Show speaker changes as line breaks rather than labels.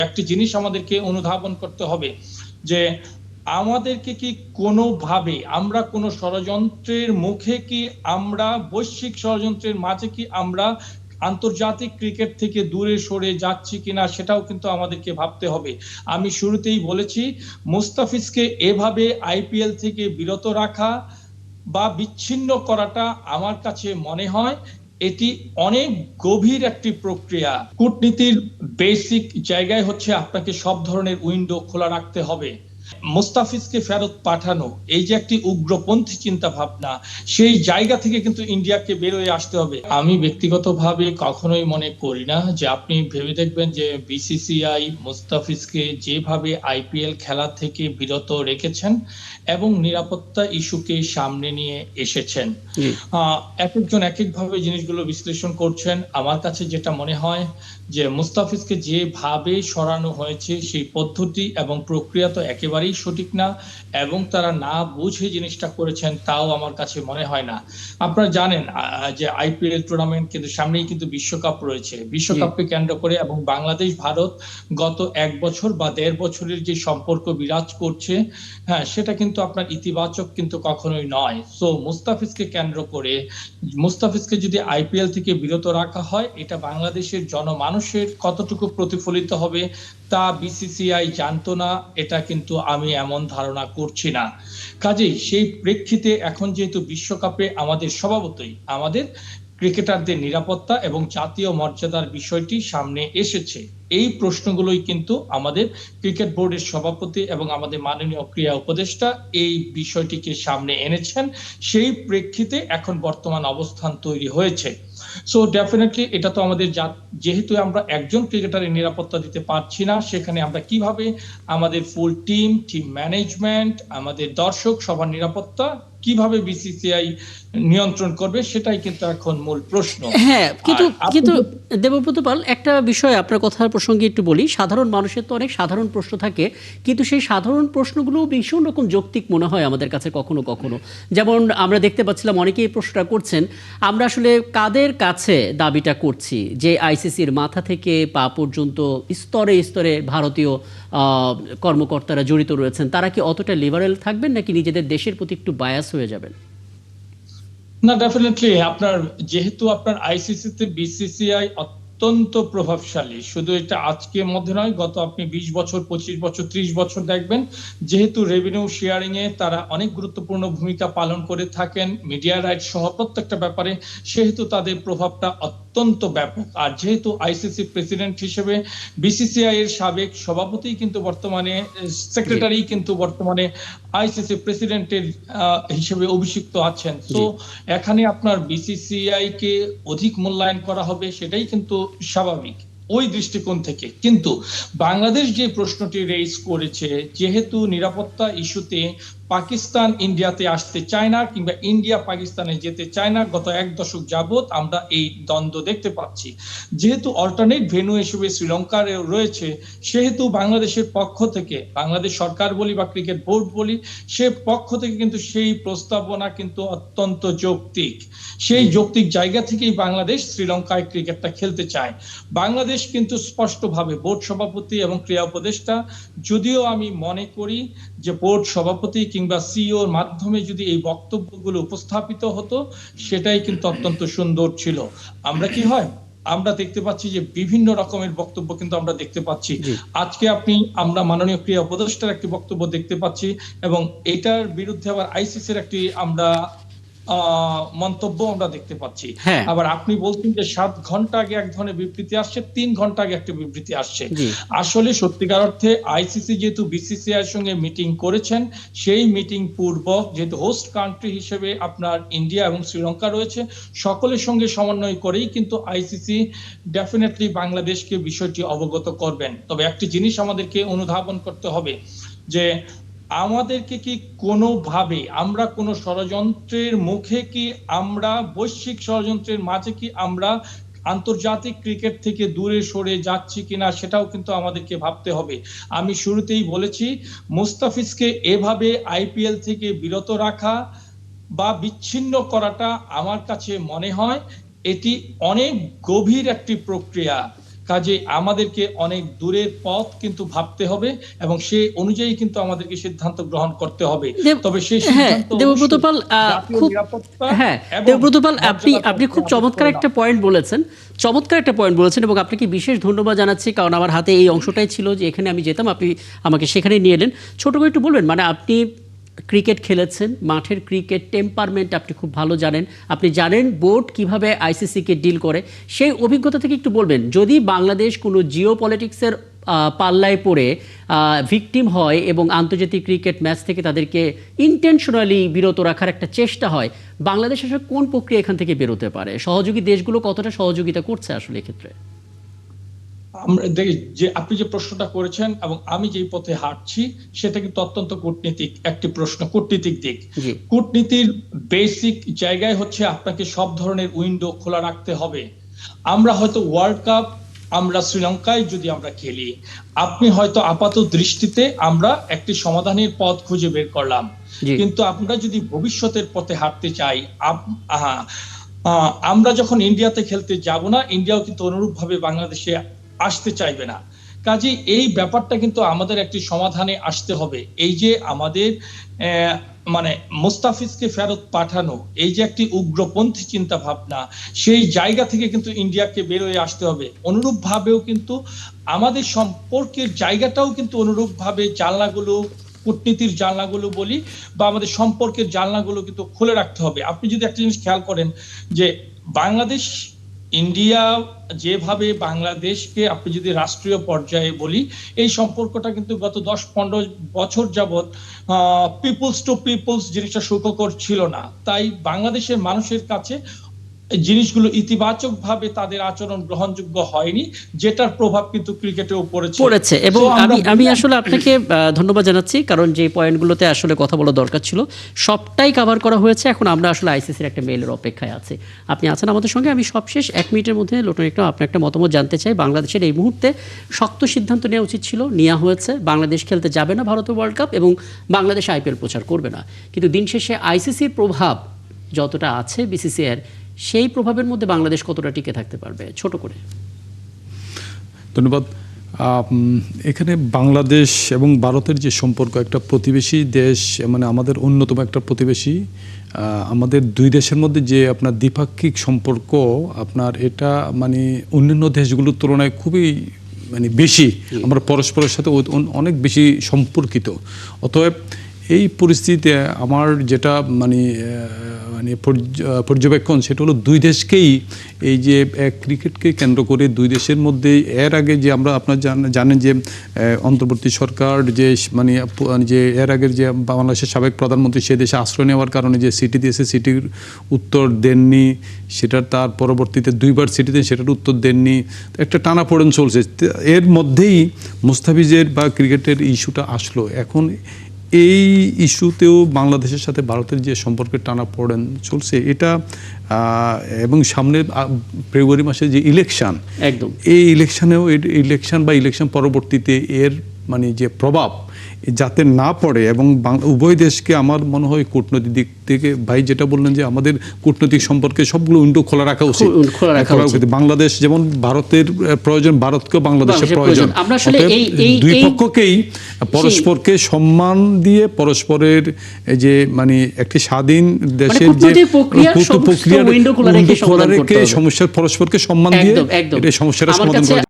একটি জিনিস আমাদেরকে অনুধাবন করতে হবে যে আমাদেরকে কি কোনোভাবে আমরা কোনো ষড়যন্ত্রের মুখে কি আমরা বৈশ্বিক ষড়যন্ত্রের মাঝে কি আমরা আন্তর্জাতিক ক্রিকেট থেকে দূরে সরে যাচ্ছি কিনা সেটাও কিন্তু আমাদেরকে ভাবতে হবে। আমি শুরুতেই বলেছি, মুস্তাফিজকে এভাবে আইপিএল থেকে বিরত রাখা বা বিচ্ছিন্ন করাটা আমার কাছে মনে হয় এটি অনেক গভীর একটি প্রক্রিয়া। কূটনীতির বেসিক জায়গায় হচ্ছে আপনাকে সব ধরনের উইন্ডো খোলা রাখতে হবে। মুস্তাফিজকে ফেরত পাঠানো এই যে একটি উগ্রপন্থী চিন্তা ভাবনা, সেই জায়গা থেকে কিন্তু ইন্ডিয়াকে বেরোয় আসতে হবে। আমি ব্যক্তিগতভাবে কখনোই মনে করি না যে আপনি ভেবে দেখবেন যে বিসিসিআই মুস্তাফিজকে যেভাবে আইপিএল খেলা থেকে বিরত রেখেছেন এবং নিরাপত্তা ইস্যুকে সামনে নিয়ে এসেছেন, এক একজন এক একভাবে জিনিসগুলো বিশ্লেষণ করছেন। আমার কাছে যেটা মনে হয় যে মুস্তাফিজকে যেভাবে সরানো হয়েছে সেই পদ্ধতি এবং প্রক্রিয়া তো একেবারেই সঠিক না, এবং তারা না বুঝে জিনিসটা করেছেন তাও আমার কাছে মনে হয় না। আপনারা জানেন যে আইপিএল টুর্নামেন্ট কিন্তু সামনেই কিন্তু বিশ্বকাপ রয়েছে। বিশ্বকাপকে কেন্দ্র করে এবং বাংলাদেশ ভারত গত 1 বছর বা 1.5 বছরের যে সম্পর্ক বিরাজ করছে, হ্যাঁ, সেটা কিন্তু আপনার ইতিবাচক কিন্তু কখনোই নয়। সো মুস্তাফিজকে কেন্দ্র করে মুস্তাফিজকে যদি আইপিএল থেকে বিরত রাখা হয়, এটা বাংলাদেশের জনমানুষের কতটুকু প্রতিফলিত হবে তা বিসিসিআই জানতো না, এটা কিন্তু আমি এমন ধারণা করছি না। কাজেই সেই প্রেক্ষিতে এখন যেহেতু বিশ্বকাপে আমাদের স্বভাবতই আমাদের ক্রিকেটারদের নিরাপত্তা এবং জাতীয় মর্যাদার বিষয়টি সামনে এসেছে, এই প্রশ্নগুলোই কিন্তু আমাদের ক্রিকেট বোর্ডের সভাপতি এবং আমাদের মাননীয় ক্রীড়া উপদেষ্টা এই বিষয়টিকে সামনে এনেছেন। সেই প্রেক্ষিতে এখন বর্তমান অবস্থান তৈরি হয়েছে। সো ডেফিনেটলি এটা তো আমাদের যেহেতু আমরা একজন ক্রিকেটারের নিরাপত্তা দিতে পারছি না, সেখানে আমরা কিভাবে আমাদের ফুল টিম ম্যানেজমেন্ট, আমাদের দর্শক সবার নিরাপত্তা কিভাবে বিসিসিআই নিয়ন্ত্রণ করবে, সেটাই কিন্তু এখন মূল প্রশ্ন।
হ্যাঁ, কিন্তু দেবব্রত পাল, একটা বিষয় আপনার কথার প্রসঙ্গে একটু বলি। সাধারণ মানুষের তো অনেক সাধারণ প্রশ্ন থাকে, কিন্তু সেই সাধারণ প্রশ্নগুলো ভীষণ রকম যৌক্তিক মনে হয় আমাদের কাছে কখনো কখনো। যেমন আমরা দেখতে পাচ্ছিলাম অনেকেই এই প্রশ্নটা করছেন, আমরা আসলে কাদের কাছে দাবিটা করছি যে আইসিসির মাথা থেকে পা পর্যন্ত স্তরে স্তরে ভারতীয় কর্মকর্তারা জড়িত রয়েছেন, তারা কি অতটা লিবারেল থাকবেন নাকি নিজেদের দেশের প্রতি একটু বায়াস হয়ে যাবেন?
না, ডেফিনেটলি আপনার যেহেতু আপনার আইসিসিতে বিসিসিআই অত্যন্ত প্রভাবশালী, শুধু এটা আজকের মধ্যে নয়, গত আপনি 20 বছর 25 বছর 30 বছর দেখবেন, যেহেতু রেভিনিউ শেয়ারিং এ তারা অনেক গুরুত্বপূর্ণ ভূমিকা পালন করে থাকেন মিডিয়া রাইট সহ প্রত্যেকটা ব্যাপারে, সেহেতু তাদের প্রভাবটা অত্যন্ত ব্যাপক। আর যেহেতু আইসিসি প্রেসিডেন্ট হিসেবে বিসিসিআই এর সাবেক সভাপতি কিন্তু বর্তমানে সেক্রেটারি কিন্তু বর্তমানে আইসিসি প্রেসিডেন্টের হিসেবে অভিষিক্ত আছেন। তো এখানে আপনার বিসিসিআই কে অধিক মূল্যায়ন করা হবে, সেটাই কিন্তু স্বাভাবিক ওই দৃষ্টিকোণ থেকে। কিন্তু বাংলাদেশ যে প্রশ্নটি রেইজ করেছে, যেহেতু নিরাপত্তা ইস্যুতে পাকিস্তান ইন্ডিয়াতে আসতে চায় না কিংবা ইন্ডিয়া পাকিস্তানে যেতে চায় না, গত 1 দশক যাবত আমরা এই দ্বন্দ্ব দেখতে পাচ্ছি। যেহেতু অল্টারনেট ভেন্যু হিসেবে শ্রীলঙ্কার রয়েছে, সেহেতু বাংলাদেশের পক্ষ থেকে, বাংলাদেশ সরকার বলি বা ক্রিকেট বোর্ড বলি, সে পক্ষ থেকে কিন্তু সেই প্রস্তাবনা কিন্তু অত্যন্ত যৌক্তিক। সেই যৌক্তিক জায়গা থেকেই বাংলাদেশ শ্রীলঙ্কায় ক্রিকেটটা খেলতে চায়। বাংলাদেশ কিন্তু স্পষ্টভাবে বোর্ড সভাপতি এবং ক্রীড়া উপদেষ্টা, যদিও আমি মনে করি যে বোর্ড সভাপতি কিংবা সিইওর মাধ্যমে যদি এই বক্তব্যগুলো উপস্থাপিত হতো, সেটাই কিন্তু অত্যন্ত সুন্দর ছিল। আমরা কি হয় আমরা দেখতে পাচ্ছি যে বিভিন্ন রকমের বক্তব্য কিন্তু আমরা দেখতে পাচ্ছি। আজকে আমরা মাননীয় ক্রীড়া উপদেষ্টার একটি বক্তব্য দেখতে পাচ্ছি, এবং এটার বিরুদ্ধে আবার আইসিসির একটি আমরা মন্তব্য আমরা দেখতে পাচ্ছি। আবার আপনি বলছেন যে 7 ঘন্টা আগে এক ধরনের বিবৃতি আসছে, 3 ঘন্টা আগে একটা বিবৃতি আসছে। আসলে সত্যিকার অর্থে আইসিসি যেহেতু বিসিসিআই এর সঙ্গে মিটিং করেছেন, সেই মিটিং পূর্বক যেহেতু হোস্ট কান্ট্রি হিসেবে আপনার ইন্ডিয়া এবং শ্রীলঙ্কা রয়েছে, সকলের সঙ্গে সমন্বয় করেই কিন্তু আইসিসি ডেফিনেটলি বাংলাদেশকে বিষয়টি অবগত করবেন। তবে একটি জিনিস আমাদেরকে অনুধাবন করতে হবে যে আমাদেরকে কি কোনোভাবে আমরা কোনো ষড়যন্ত্রের মুখে কি আমরা বৈশ্বিক ষড়যন্ত্রের মাঝে কি আমরা আন্তর্জাতিক ক্রিকেট থেকে দূরে সরে যাচ্ছি কিনা সেটাও কিন্তু আমাদেরকে ভাবতে হবে। আমি শুরুতেই বলেছি, মুস্তাফিজকে এভাবে আইপিএল থেকে বিরত রাখা বা বিচ্ছিন্ন করাটা আমার কাছে মনে হয় এটি অনেক গভীর একটি প্রক্রিয়া। কাজে আমাদেরকে অনেক দূরের পথ কিন্তু ভাবতে হবে এবং সেই অনুযায়ী কিন্তু আমাদেরকে সিদ্ধান্ত গ্রহণ করতে হবে। তবে সেই সিদ্ধান্ত
দেবব্রত পাল খুব দেবব্রত পাল আপনি খুব চমৎকার একটা পয়েন্ট বলেছেন, এবং আপনাকে বিশেষ ধন্যবাদ জানাচ্ছি, কারণ আমার হাতে এই অংশটাই ছিল যে এখানে আমি যেতাম, আপনি আমাকে সেখানে নিয়ে এলেন। ছোট করে একটু বলবেন, মানে আপনি ক্রিকেট খেলেছেন, মাঠের ক্রিকেট টেম্পারমেন্ট আপনি খুব ভালো জানেন, আপনি জানেন বোর্ড কিভাবে আইসিসিকে ডিল করে, সেই অভিজ্ঞতা থেকে একটু বলবেন, যদি বাংলাদেশ কোনো জিও পলিটিক্সের পাল্লায় পড়ে ভিকটিম হয় এবং আন্তর্জাতিক ক্রিকেট ম্যাচ থেকে তাদেরকে ইন্টেনশনালি বিরত রাখার একটা চেষ্টা হয়, বাংলাদেশ আসলে কোন প্রক্রিয়া এখান থেকে বেরোতে পারে? সহযোগী দেশগুলো কতটা সহযোগিতা করছে আসলে এক্ষেত্রে?
আমরা দেখি যে আপনি যে প্রশ্নটা করেছেন এবং আমি যে পথে হাঁটছি সেটা কিন্তু অত্যন্ত কূটনীতিক একটি প্রশ্ন, কূটনীতিক দিক। কূটনীতির বেসিক জায়গায় হচ্ছে আপনাকে সব ধরনের উইন্ডো খোলা রাখতে হবে। আমরা হয়তো ওয়ার্ল্ড কাপ আমরা শ্রীলঙ্কায় যদি আমরা খেলি, আপনি হয়তো আপাত দৃষ্টিতে আমরা একটি সমাধানের পথ খুঁজে বের করলাম, কিন্তু আমরা যদি ভবিষ্যতের পথে হাঁটতে চাই, আমরা যখন ইন্ডিয়াতে খেলতে যাব না, ইন্ডিয়াও কিন্তু অনুরূপভাবে বাংলাদেশে আসতে চাইবে না। কাজে এই ব্যাপারটা কিন্তু আমাদের একটি সমাধানে আসতে হবে। এই যে আমাদের মানে মুস্তাফিজকে ফেরত পাঠানো, এই যে একটি উগ্রপন্থী চিন্তা ভাবনা, সেই জায়গা থেকে কিন্তু ইন্ডিয়াকে বেরোয় আসতে হবে। অনুরূপ ভাবেও কিন্তু আমাদের সম্পর্কের জায়গাটাও কিন্তু অনুরূপ ভাবে জানলাগুলো, কূটনীতির জানলাগুলো বলি বা আমাদের সম্পর্কের জানলাগুলো কিন্তু খুলে রাখতে হবে। আপনি যদি একটা জিনিস খেয়াল করেন যে বাংলাদেশ ইন্ডিয়া যেভাবে বাংলাদেশকে আপনি যদি রাষ্ট্রীয় পর্যায়ে বলি, এই সম্পর্কটা কিন্তু গত 10-15 বছর যাবৎ পিপলস টু পিপলস জিনিসটা সুখকর ছিল না। তাই বাংলাদেশের মানুষের কাছে জিনিসগুলো ইতিবাচক ভাবে তাদের আচরণ গ্রহণযোগ্য হয়নি, যেটার প্রভাব কিন্তু ক্রিকেটেও পড়েছে।
এবং আমি আসলে আপনাকে ধন্যবাদ জানাচ্ছি, কারণ যে পয়েন্টগুলোতে আসলে কথা বলা দরকার ছিল সবটাই কভার করা হয়েছে। এখন আমরা আসলে আইসিসির একটা মেইলের অপেক্ষায় আছি। আপনি আছেন আমাদের সঙ্গে। আমি সবশেষ 1 মিনিটের মধ্যে লোটন আপনার একটা মতামত জানতে চাই। বাংলাদেশের এই মুহূর্তে শক্ত সিদ্ধান্ত নেওয়া উচিত ছিল, নেওয়া হয়েছে। বাংলাদেশ খেলতে যাবে না ভারতের ওয়ার্ল্ড কাপ এবং বাংলাদেশ আইপিএল প্রচার করবে না, কিন্তু দিন শেষে আইসিসির প্রভাব যতটা আছে বিসিসিআইয়ের, সেই প্রভাবের মধ্যে বাংলাদেশ কতটা টিকে থাকতে পারবে? ছোট করে।
ধন্যবাদ। এখানে বাংলাদেশ এবং ভারতের যে সম্পর্ক, একটা প্রতিবেশী দেশ, মানে আমাদের অন্যতম একটা প্রতিবেশী, আমাদের দুই দেশের মধ্যে যে আপনার দ্বিপাক্ষিক সম্পর্ক, আপনার এটা মানে অন্যান্য দেশগুলোর তুলনায় খুবই মানে বেশি, আমরা পরস্পরের সাথে অনেক বেশি সম্পর্কিত। অতএব এই পরিস্থিতিতে আমার যেটা মানে পর্যবেক্ষণ, সেটা হলো দুই দেশকেই এই যে ক্রিকেটকে কেন্দ্র করে দুই দেশের মধ্যে এর আগে যে আমরা আপনারা জানেন যে অন্তর্বর্তী সরকার যে মানে যে এর আগের যে বাংলাদেশের সাবেক প্রধানমন্ত্রী সে দেশে আশ্রয় নেওয়ার কারণে যে সিটি দিয়েছে, সিটির উত্তর দেননি, সেটার তার পরবর্তীতে 2বার সিটি দেন, সেটার উত্তর দেননি, একটা টানাপোড়েন চলছে। এর মধ্যেই মুস্তাফিজের বা ক্রিকেটের ইস্যুটা আসলো। এখন এই ইস্যুতেও বাংলাদেশের সাথে ভারতের যে সম্পর্কের টানাপোড়েন চলছে এটা, এবং সামনে ফেব্রুয়ারি মাসে যে ইলেকশন,
একদম
এই ইলেকশনেও ইলেকশন পরবর্তীতে এর মানে যে প্রভাব যাতে না পড়ে, এবং উভয় দেশকে আমার মনে হয় কূটনৈতিক দিক থেকে ভাই যেটা বললেন যে আমাদের কূটনৈতিক সম্পর্কে সবগুলো উইন্ডো খোলা রাখা উচিত। বাংলাদেশ যেমন ভারতের প্রয়োজন, ভারতকেও বাংলাদেশের প্রয়োজন। দুই পক্ষকেই পরস্পরকে সম্মান দিয়ে পরস্পরের যে মানে একটি স্বাধীন দেশের যে প্রক্রিয়ার উইন্ডো খোলা রেখে সমস্যার পরস্পরকে সম্মান দিয়ে এটা সমস্যাটা সমাধান করা।